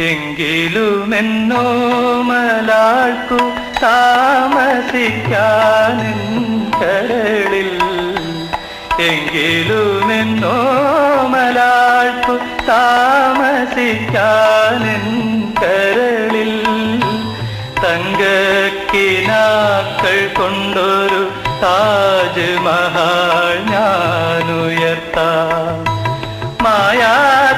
എങ്കിലുമെന്നോ മലാൾക്കു താമസിക്കാനെൻ കരളിൽ, എങ്കിലുമെന്നോ മലാൾക്കു താമസിക്കാനെൻ കരളിൽ, തങ്കക്കിനാക്കൾ കൊണ്ടൊരു താജ് മഹൽ ഞാനുയർത്താം. മായാ